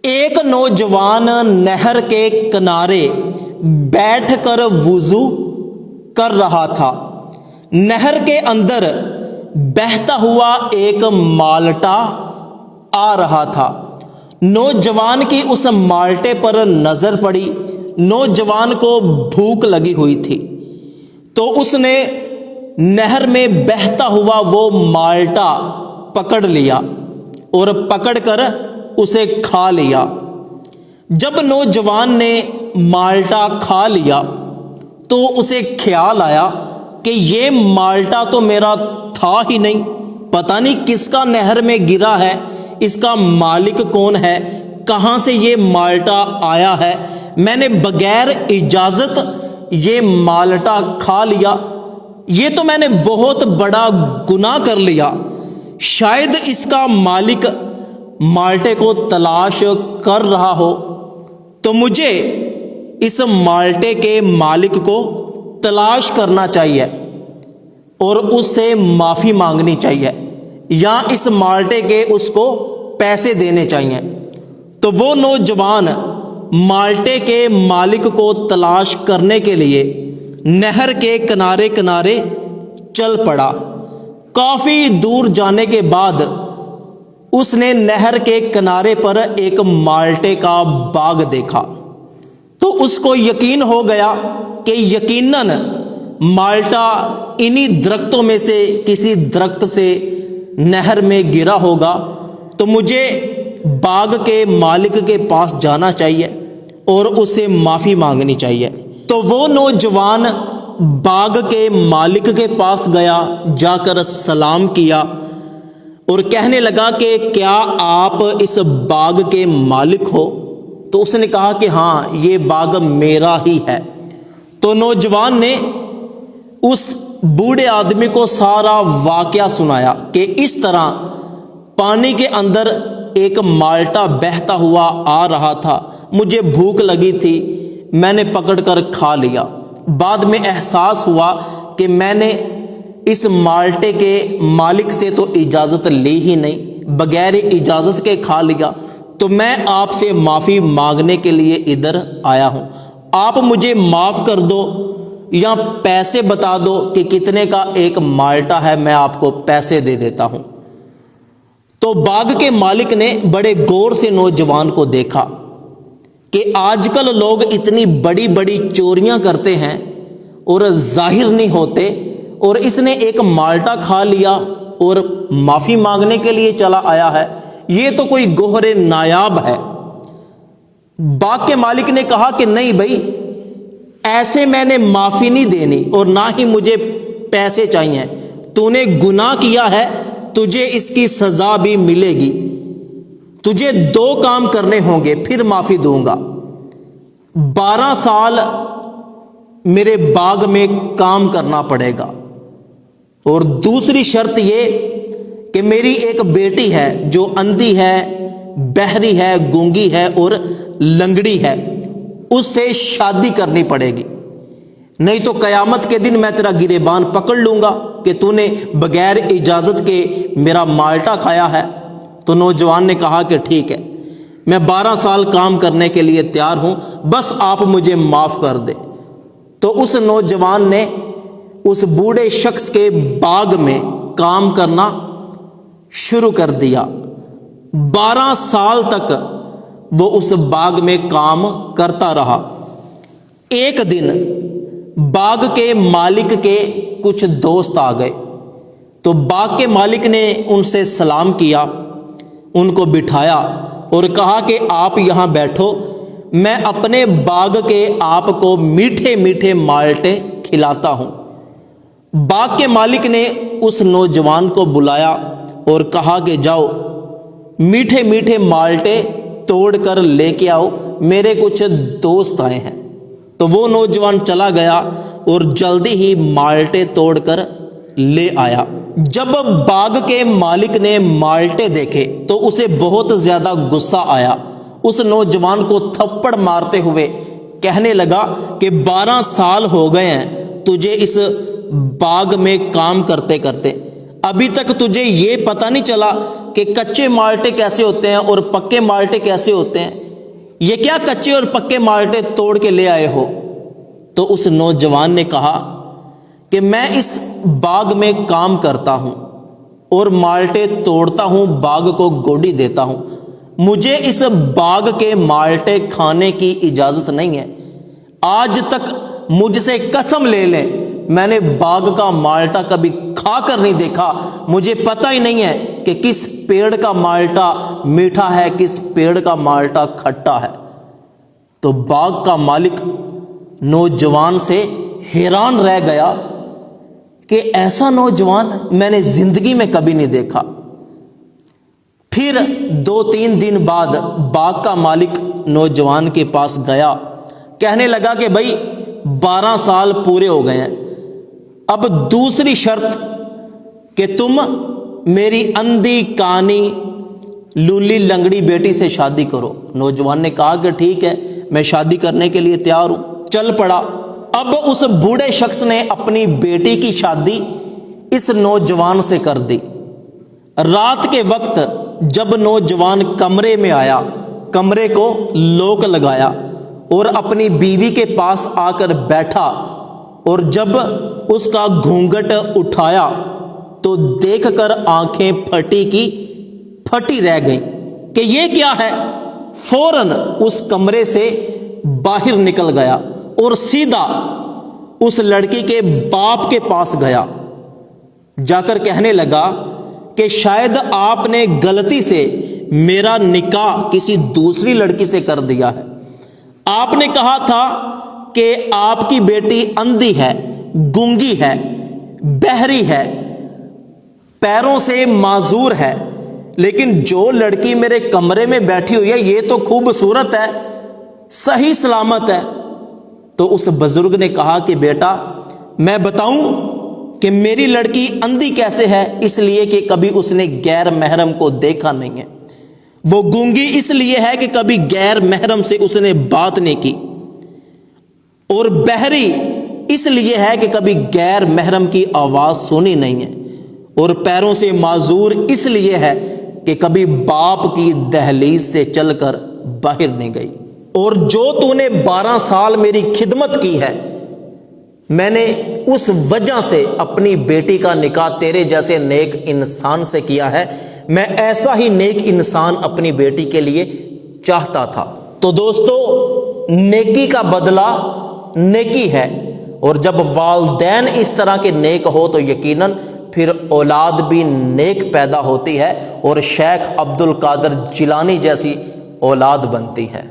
ایک نوجوان نہر کے کنارے بیٹھ کر وضو کر رہا تھا۔ نہر کے اندر بہتا ہوا ایک مالٹا آ رہا تھا۔ نوجوان کی اس مالٹے پر نظر پڑی۔ نوجوان کو بھوک لگی ہوئی تھی تو اس نے نہر میں بہتا ہوا وہ مالٹا پکڑ لیا اور پکڑ کر اسے کھا لیا۔ جب نوجوان نے مالٹا کھا لیا تو اسے خیال آیا کہ یہ مالٹا تو میرا تھا ہی نہیں، پتہ نہیں کس کا نہر میں گرا ہے، اس کا مالک کون ہے، کہاں سے یہ مالٹا آیا ہے، میں نے بغیر اجازت یہ مالٹا کھا لیا، یہ تو میں نے بہت بڑا گناہ کر لیا۔ شاید اس کا مالک مالٹے کو تلاش کر رہا ہو تو مجھے اس مالٹے کے مالک کو تلاش کرنا چاہیے اور اس سے معافی مانگنی چاہیے، یا اس مالٹے کے اس کو پیسے دینے چاہیے۔ تو وہ نوجوان مالٹے کے مالک کو تلاش کرنے کے لیے نہر کے کنارے کنارے چل پڑا۔ کافی دور جانے کے بعد اس نے نہر کے کنارے پر ایک مالٹے کا باغ دیکھا تو اس کو یقین ہو گیا کہ یقیناً مالٹا انہی درختوں میں سے کسی درخت سے نہر میں گرا ہوگا، تو مجھے باغ کے مالک کے پاس جانا چاہیے اور اس سے معافی مانگنی چاہیے۔ تو وہ نوجوان باغ کے مالک کے پاس گیا، جا کر سلام کیا اور کہنے لگا کہ کیا آپ اس باغ کے مالک ہو؟ تو اس نے کہا کہ ہاں، یہ باغ میرا ہی ہے۔ تو نوجوان نے اس بوڑھے آدمی کو سارا واقعہ سنایا کہ اس طرح پانی کے اندر ایک مالٹا بہتا ہوا آ رہا تھا، مجھے بھوک لگی تھی، میں نے پکڑ کر کھا لیا، بعد میں احساس ہوا کہ میں نے اس مالٹے کے مالک سے تو اجازت لی ہی نہیں، بغیر اجازت کے کھا لیا، تو میں آپ سے معافی مانگنے کے لیے ادھر آیا ہوں، آپ مجھے معاف کر دو یا پیسے بتا دو کہ کتنے کا ایک مالٹا ہے، میں آپ کو پیسے دے دیتا ہوں۔ تو باغ کے مالک نے بڑے غور سے نوجوان کو دیکھا کہ آج کل لوگ اتنی بڑی بڑی چوریاں کرتے ہیں اور ظاہر نہیں ہوتے، اور اس نے ایک مالٹا کھا لیا اور معافی مانگنے کے لیے چلا آیا ہے، یہ تو کوئی گوہر نایاب ہے۔ باغ کے مالک نے کہا کہ نہیں بھائی، ایسے میں نے معافی نہیں دینی اور نہ ہی مجھے پیسے چاہیے، تو نے گناہ کیا ہے، تجھے اس کی سزا بھی ملے گی، تجھے 2 کام کرنے ہوں گے پھر معافی دوں گا۔ 12 سال میرے باغ میں کام کرنا پڑے گا، اور دوسری شرط یہ کہ میری ایک بیٹی ہے جو اندھی ہے، بہری ہے، گونگی ہے اور لنگڑی ہے، اس سے شادی کرنی پڑے گی، نہیں تو قیامت کے دن میں تیرا گریبان پکڑ لوں گا کہ تو نے بغیر اجازت کے میرا مالٹا کھایا ہے۔ تو نوجوان نے کہا کہ ٹھیک ہے، میں 12 سال کام کرنے کے لیے تیار ہوں، بس آپ مجھے معاف کر دے۔ تو اس نوجوان نے اس بوڑھے شخص کے باغ میں کام کرنا شروع کر دیا۔ 12 سال تک وہ اس باغ میں کام کرتا رہا۔ ایک دن باغ کے مالک کے کچھ دوست آ گئے تو باغ کے مالک نے ان سے سلام کیا، ان کو بٹھایا اور کہا کہ آپ یہاں بیٹھو، میں اپنے باغ کے آپ کو میٹھے میٹھے مالٹے کھلاتا ہوں۔ باغ کے مالک نے اس نوجوان کو بلایا اور کہا کہ جاؤ میٹھے میٹھے مالٹے توڑ کر لے کے آؤ، میرے کچھ دوست آئے ہیں۔ تو وہ نوجوان چلا گیا اور جلدی ہی مالٹے توڑ کر لے آیا۔ جب باغ کے مالک نے مالٹے دیکھے تو اسے بہت زیادہ غصہ آیا، اس نوجوان کو تھپڑ مارتے ہوئے کہنے لگا کہ 12 سال ہو گئے ہیں تجھے اس باغ میں کام کرتے کرتے، ابھی تک تجھے یہ پتہ نہیں چلا کہ کچے مالٹے کیسے ہوتے ہیں اور پکے مالٹے کیسے ہوتے ہیں، یہ کیا کچے اور پکے مالٹے توڑ کے لے آئے ہو؟ تو اس نوجوان نے کہا کہ میں اس باغ میں کام کرتا ہوں اور مالٹے توڑتا ہوں، باغ کو گوڈی دیتا ہوں، مجھے اس باغ کے مالٹے کھانے کی اجازت نہیں ہے۔ آج تک مجھ سے قسم لے لیں، میں نے باغ کا مالٹا کبھی کھا کر نہیں دیکھا، مجھے پتہ ہی نہیں ہے کہ کس پیڑ کا مالٹا میٹھا ہے، کس پیڑ کا مالٹا کھٹا ہے۔ تو باغ کا مالک نوجوان سے حیران رہ گیا کہ ایسا نوجوان میں نے زندگی میں کبھی نہیں دیکھا۔ پھر 2-3 دن بعد باغ کا مالک نوجوان کے پاس گیا، کہنے لگا کہ بھائی 12 سال پورے ہو گئے ہیں، اب دوسری شرط کہ تم میری اندھی کانی لولی لنگڑی بیٹی سے شادی کرو۔ نوجوان نے کہا کہ ٹھیک ہے، میں شادی کرنے کے لیے تیار ہوں، چل پڑا۔ اب اس بوڑھے شخص نے اپنی بیٹی کی شادی اس نوجوان سے کر دی۔ رات کے وقت جب نوجوان کمرے میں آیا، کمرے کو لوک لگایا اور اپنی بیوی کے پاس آ کر بیٹھا، اور جب اس کا گھونگھٹ اٹھایا تو دیکھ کر آنکھیں پھٹی کی پھٹی رہ گئیں کہ یہ کیا ہے۔ فوراً اس کمرے سے باہر نکل گیا اور سیدھا اس لڑکی کے باپ کے پاس گیا، جا کر کہنے لگا کہ شاید آپ نے غلطی سے میرا نکاح کسی دوسری لڑکی سے کر دیا ہے۔ آپ نے کہا تھا کہ آپ کی بیٹی اندھی ہے، گونگی ہے، بہری ہے، پیروں سے معذور ہے، لیکن جو لڑکی میرے کمرے میں بیٹھی ہوئی ہے یہ تو خوبصورت ہے، صحیح سلامت ہے۔ تو اس بزرگ نے کہا کہ بیٹا میں بتاؤں کہ میری لڑکی اندھی کیسے ہے؟ اس لیے کہ کبھی اس نے غیر محرم کو دیکھا نہیں ہے۔ وہ گونگی اس لیے ہے کہ کبھی غیر محرم سے اس نے بات نہیں کی، اور بہری اس لیے ہے کہ کبھی غیر محرم کی آواز سنی نہیں ہے، اور پیروں سے معذور اس لیے ہے کہ کبھی باپ کی دہلیز سے چل کر باہر نہیں گئی۔ اور جو تو نے 12 سال میری خدمت کی ہے، میں نے اس وجہ سے اپنی بیٹی کا نکاح تیرے جیسے نیک انسان سے کیا ہے، میں ایسا ہی نیک انسان اپنی بیٹی کے لیے چاہتا تھا۔ تو دوستو، نیکی کا بدلہ نیکی ہے، اور جب والدین اس طرح کے نیک ہو تو یقیناً پھر اولاد بھی نیک پیدا ہوتی ہے، اور شیخ عبد القادر جیلانی جیسی اولاد بنتی ہے۔